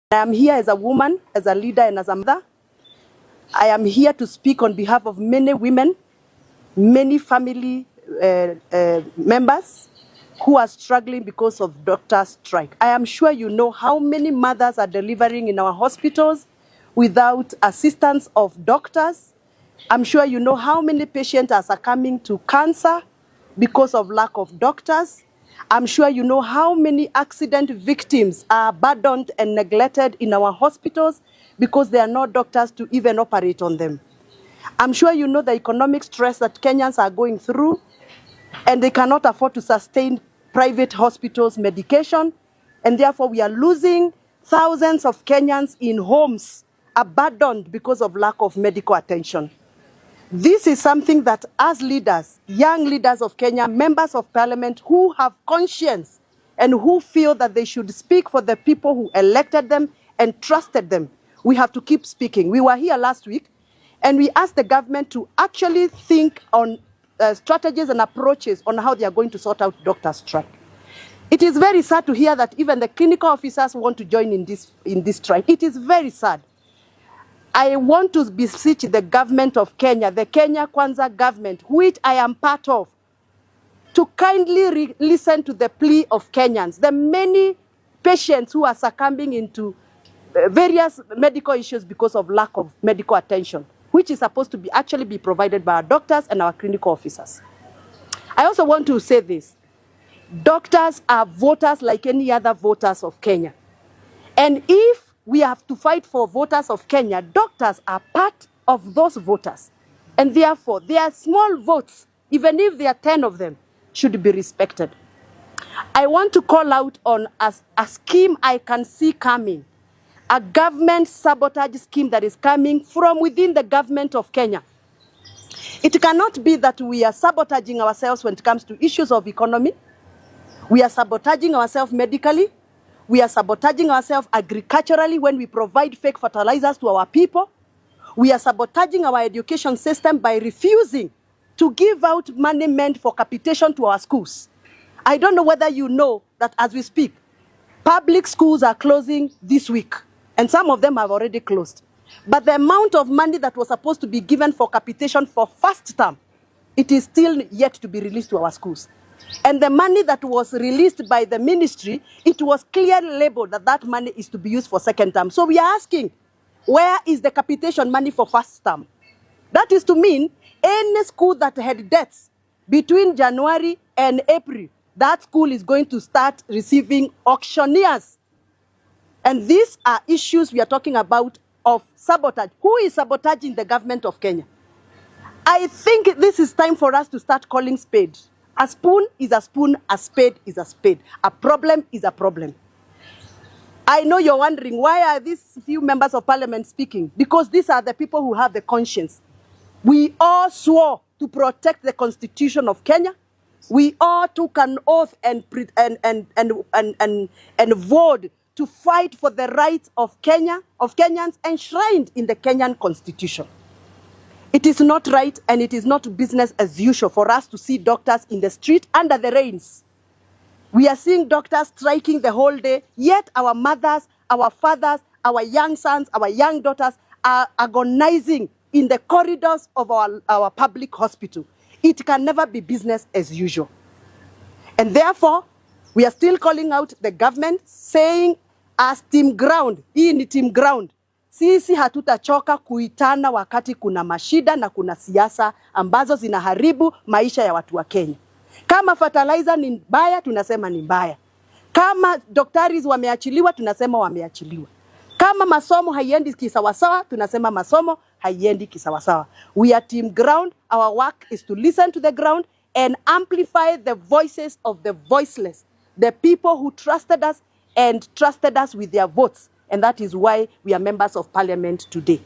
I am here as a woman, as a leader, and as a mother. I am here to speak on behalf of many women, many family members who are struggling because of doctors' strike. I am sure you know how many mothers are delivering in our hospitals without assistance of doctors. I'm sure you know how many patients are succumbing to cancer because of lack of doctors. I'm sure you know how many accident victims are abandoned and neglected in our hospitals because there are no doctors to even operate on them. I'm sure you know the economic stress that Kenyans are going through, and they cannot afford to sustain private hospitals' medication, and therefore we are losing thousands of Kenyans in homes abandoned because of lack of medical attention. This is something that as leaders, young leaders of Kenya, members of parliament who have conscience and who feel that they should speak for the people who elected them and trusted them, we have to keep speaking. We were here last week and we asked the government to actually think on strategies and approaches on how they are going to sort out doctors' strike. It is very sad to hear that even the clinical officers want to join in this strike. It is very sad. I want to beseech the government of Kenya, the Kenya Kwanza government, which I am part of, to kindly listen to the plea of Kenyans, the many patients who are succumbing into various medical issues because of lack of medical attention, which is supposed to actually be provided by our doctors and our clinical officers. I also want to say this. Doctors are voters like any other voters of Kenya. And if we have to fight for voters of Kenya, doctors are part of those voters. And therefore, their small votes, even if there are 10 of them, should be respected. I want to call out on a scheme I can see coming, a government sabotage scheme that is coming from within the government of Kenya. It cannot be that we are sabotaging ourselves when it comes to issues of economy. We are sabotaging ourselves medically. We are sabotaging ourselves agriculturally when we provide fake fertilizers to our people. We are sabotaging our education system by refusing to give out money meant for capitation to our schools. I don't know whether you know that as we speak, public schools are closing this week, and some of them have already closed. But the amount of money that was supposed to be given for capitation for first term, it is still yet to be released to our schools. And the money that was released by the ministry, it was clearly labeled that that money is to be used for second term. So we are asking, where is the capitation money for first term? That is to mean any school that had debts between January and April, that school is going to start receiving auctioneers. And these are issues we are talking about of sabotage. Who is sabotaging the government of Kenya? I think this is time for us to start calling spade. A spoon is a spoon, a spade is a spade. A problem is a problem. I know you're wondering, why are these few members of parliament speaking? Because these are the people who have the conscience. We all swore to protect the constitution of Kenya. We all took an oath and vowed to fight for the rights of Kenyans enshrined in the Kenyan constitution. It is not right and it is not business as usual for us to see doctors in the street under the rains. We are seeing doctors striking the whole day, yet our mothers, our fathers, our young sons, our young daughters are agonizing in the corridors of our public hospital. It can never be business as usual. And therefore, we are still calling out the government saying, as team ground, hii ni team ground, sisi hatutachoka kuitana wakati kuna mashida na kuna siasa ambazo zinaharibu maisha ya watu wa Kenya. Kama fertilizer ni mbaya, tunasema ni mbaya. Kama doctors wameachiliwa, tunasema wameachiliwa. Kama masomo haiendi kisawasawa, tunasema masomo haiendi kisawasawa. We are team ground. Our work is to listen to the ground and amplify the voices of the voiceless, the people who trusted us and trusted us with their votes. And that is why we are members of parliament today.